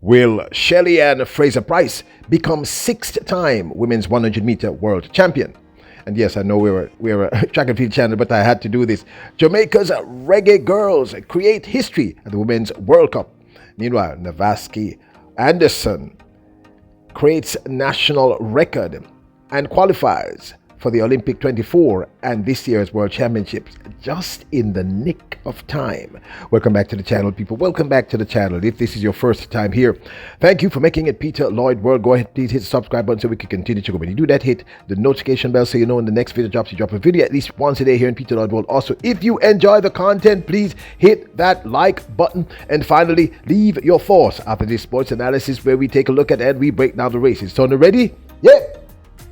Will SHELLY and Fraser Pryce become sixth-time women's 100-meter world champion? And yes, I know we're a track and field channel, but I had to do this. Jamaica's Reggae Girlz create history at the Women's World Cup. Meanwhile, Navasky Anderson creates national record and qualifies for the Olympic 24 and this year's World Championships just in the nick of time. Welcome back to the channel, people. Welcome back to the channel. If this is your first time here, thank you for making it Peter Lloyd World. Go ahead, please hit the subscribe button so we can continue to go. When you do that, hit the notification bell so you know when the next video drops. You drop a video at least once a day here in Peter Lloyd World. Also, if you enjoy the content, please hit that like button. And finally, leave your thoughts after this sports analysis where we take a look at and we break down the races. So, ready? Yeah,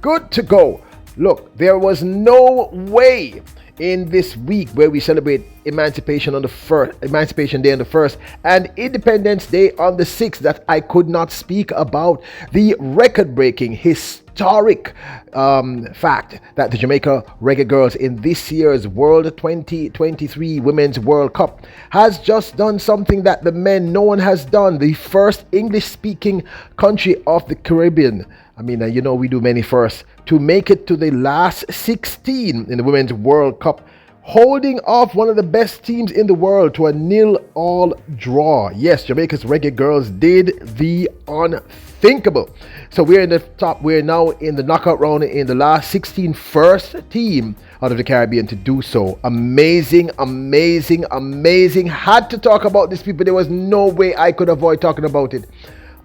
good to go. Look, there was no way in this week where we celebrate Emancipation Day on the 1st and Independence Day on the 6th that I could not speak about the record-breaking, historic fact that the Jamaica Reggae Girlz in this year's World 2023 Women's World Cup has just done something that the men no one has done. The first English-speaking country of the Caribbean, I mean, you know, we do many firsts, to make it to the last 16 in the Women's World Cup, holding off one of the best teams in the world to a 0-all draw. Yes, Jamaica's Reggae Girlz did the unthinkable. So we're in the top. We're now in the knockout round in the last 16, first team out of the Caribbean to do so. Amazing, amazing, amazing. Had to talk about this, people. There was no way I could avoid talking about it.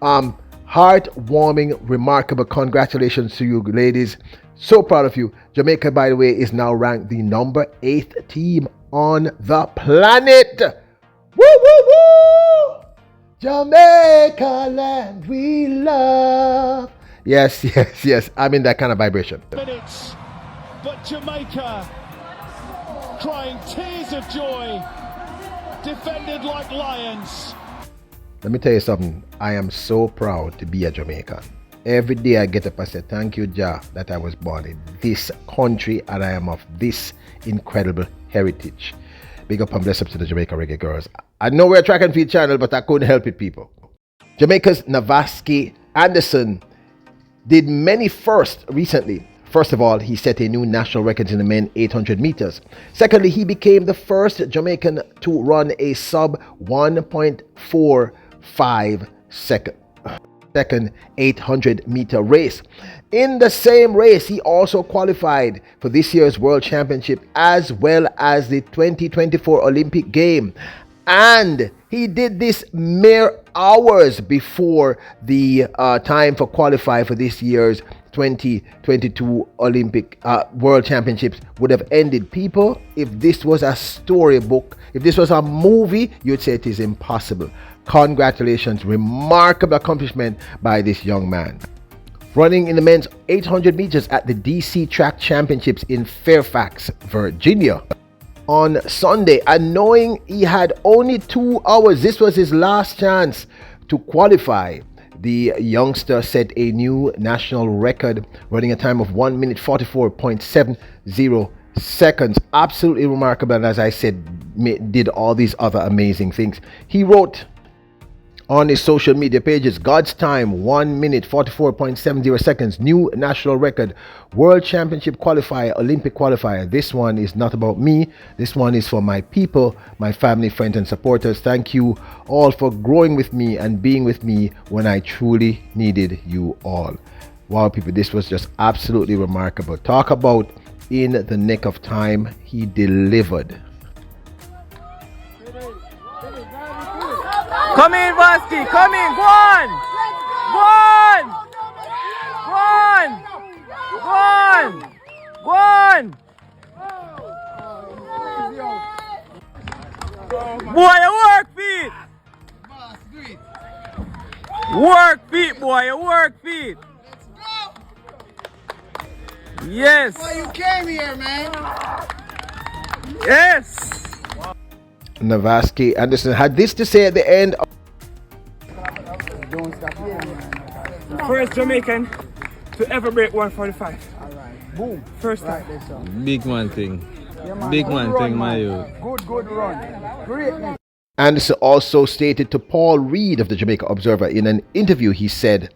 Heartwarming, remarkable. Congratulations to you, ladies. So proud of you. Jamaica, by the way, is now ranked the number 8th team on the planet. Woo, woo, woo! Jamaica land we love. Yes, yes, yes. I'm in that kind of vibration. Minutes, but Jamaica crying tears of joy, defended like lions. Let me tell you something. I am so proud to be a Jamaican. Every day I get up and say, thank you, Jah, that I was born in this country and I am of this incredible heritage. Big up and bless up to the Jamaica Reggae Girlz. I know we're a track and field channel, but I couldn't help it, people. Jamaica's Navasky Anderson did many firsts recently. First of all, he set a new national record in the men 800 meters. Secondly, he became the first Jamaican to run a sub 1.45 second 800-meter race. In the same race, he also qualified for this year's World Championship as well as the 2024 Olympic game. And he did this mere hours before the time for qualify for this year's 2022 Olympic World Championships would have ended. People, if this was a storybook, if this was a movie, you'd say it is impossible. Congratulations, remarkable accomplishment by this young man. Running in the men's 800 meters at the DC Track Championships in Fairfax, Virginia on Sunday, and knowing he had only 2 hours, this was his last chance to qualify. The youngster set a new national record, running a time of 1 minute 44.70 seconds. Absolutely remarkable. And as I said, did all these other amazing things. He wrote on his social media pages, God's time, 1 minute 44.70 seconds, new national record, World Championship qualifier, Olympic qualifier. This one is not about me. This one is for my people, my family, friends, and supporters. Thank you all for growing with me and being with me when I truly needed you all. Wow, people, this was just absolutely remarkable. Talk about in the nick of time. He delivered. Come in, Vasky, come in, go on! Go on! Go on! Go on! Go on! Boy, you work feet! Work feet, boy, you work feet! Yes! Why you came here, man? Yes! Navasky Anderson had this to say at the end. First Jamaican to ever break 145. Alright, boom. First time. Big man thing. Big man thing, my youth. Good run. Greatness. Anderson also stated to Paul Reed of the Jamaica Observer in an interview, he said,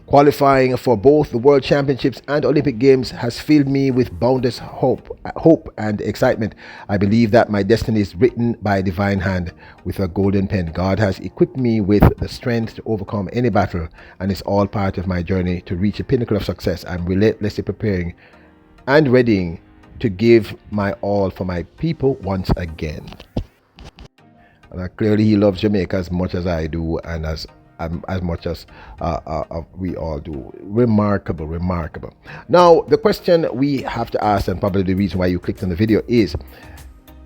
"Qualifying for both the World Championships and Olympic Games has filled me with boundless hope and excitement. I believe that my destiny is written by a divine hand with a golden pen. God has equipped me with the strength to overcome any battle, and it's all part of my journey to reach the pinnacle of success. I'm relentlessly preparing and readying to give my all for my people once again." And clearly he loves Jamaica as much as I do, and as much as we all do. Remarkable. Now, the question we have to ask, and probably the reason why you clicked on the video, is,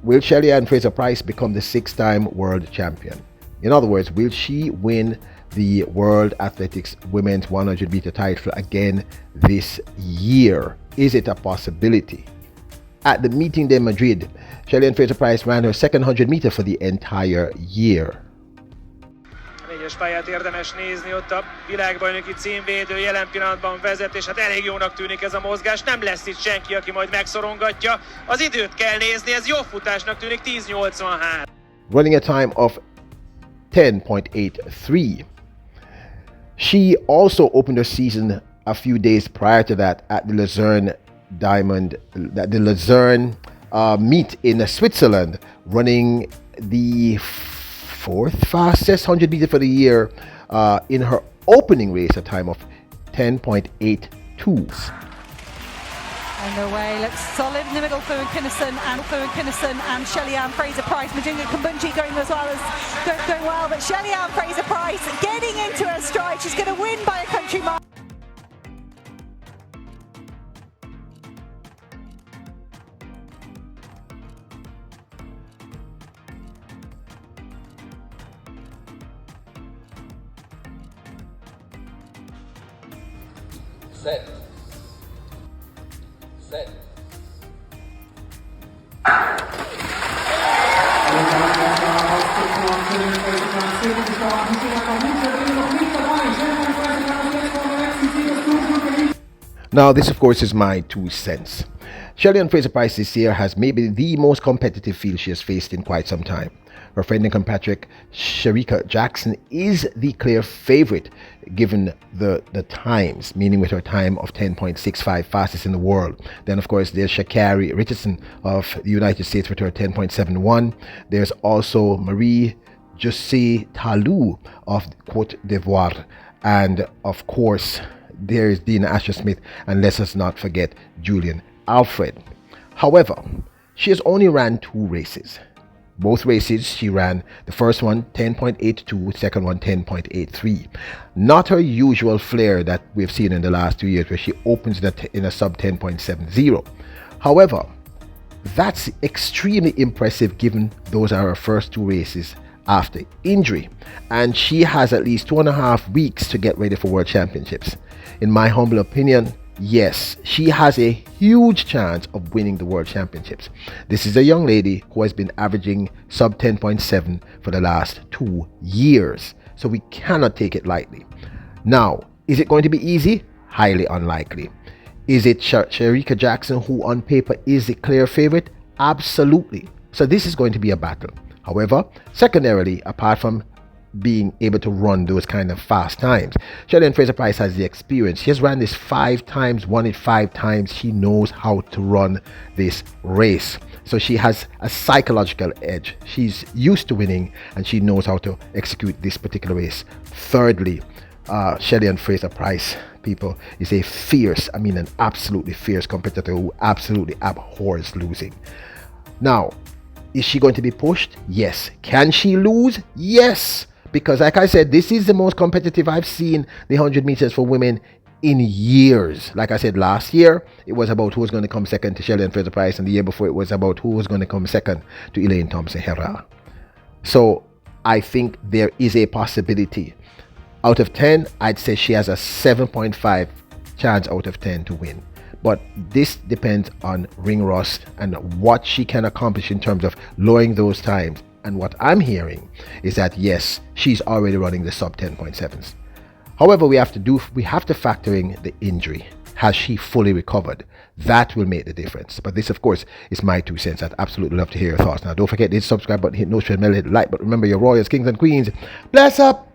will Shelly and Fraser Pryce become the 6-time world champion? In other words, will she win the World Athletics Women's 100-meter title again this year? Is it a possibility? At the meeting in Madrid, Shelly and Fraser Pryce ran her second 100-meter for the entire year. Négyes pályát érdemes nézni, ott a világbajnoki címvédő jelen pillanatban vezet, és hát elég jónak tűnik ez a mozgás, nem lesz itt senki, aki majd megszorongatja. Az időt kell nézni, ez jó futásnak tűnik, 10:83. Running a time of 10.83. She also opened her season a few days prior to that at the Luzerne meet in Switzerland, running the 4th fastest 100-meter for the year in her opening race, a time of 10.82. And the way looks solid in the middle for Kinnison and Shelly Ann Fraser Pryce. Majunga Kumbunji going as well as going well, but Shelly Ann Fraser Pryce getting into her stride. She's going to win by a country mile. Set. Now, this of course is my 2 cents. Shelly and Fraser Pryce this year has maybe the most competitive field she has faced in quite some time. Her friend and compatriot Shericka Jackson is the clear favorite given the times, meaning with her time of 10.65, fastest in the world. Then of course there's Sha'Carri Richardson of the United States with her 10.71. There's also Marie José Talou of Cote d'Ivoire, and of course there's Dina Asher-Smith, and let us not forget Julian Alfred. However, she has only ran 2 races. Both races she ran, the first one 10.82, second one 10.83. Not her usual flair that we've seen in the last 2 years, where she opens in a sub 10.70. However, that's extremely impressive given those are her first 2 races after injury, and she has at least 2.5 weeks to get ready for World Championships. In my humble opinion, yes, she has a huge chance of winning the World Championships. This is a young lady who has been averaging sub 10.7 for the last 2 years, so we cannot take it lightly. Now, is it going to be easy? Highly unlikely. Is it Shericka Jackson, who on paper is the clear favorite? Absolutely. So this is going to be a battle. However, secondarily, apart from being able to run those kind of fast times, Shelly and Fraser Pryce has the experience. She has ran this 5 times, won it 5 times. She knows how to run this race. So she has a psychological edge. She's used to winning, and she knows how to execute this particular race. Thirdly, Shelly and Fraser Pryce, people, is a fierce, an absolutely fierce competitor who absolutely abhors losing. Now, is she going to be pushed? Yes. Can she lose? Yes. Because like I said, this is the most competitive I've seen the 100 meters for women in years. Like I said, last year, it was about who was going to come second to Shelly and Fraser Pryce, and the year before it was about who was going to come second to Elaine Thompson-Herah. So I think there is a possibility. Out of 10, I'd say she has a 7.5 chance out of 10 to win. But this depends on ring rust and what she can accomplish in terms of lowering those times. And what I'm hearing is that yes, she's already running the sub 10.7s. However, we have to factor in the injury. Has she fully recovered? That will make the difference. But this, of course, is my 2 cents. I'd absolutely love to hear your thoughts. Now, don't forget to hit the subscribe button, hit notification bell, hit like. But remember, your royals, kings, and queens. Bless up!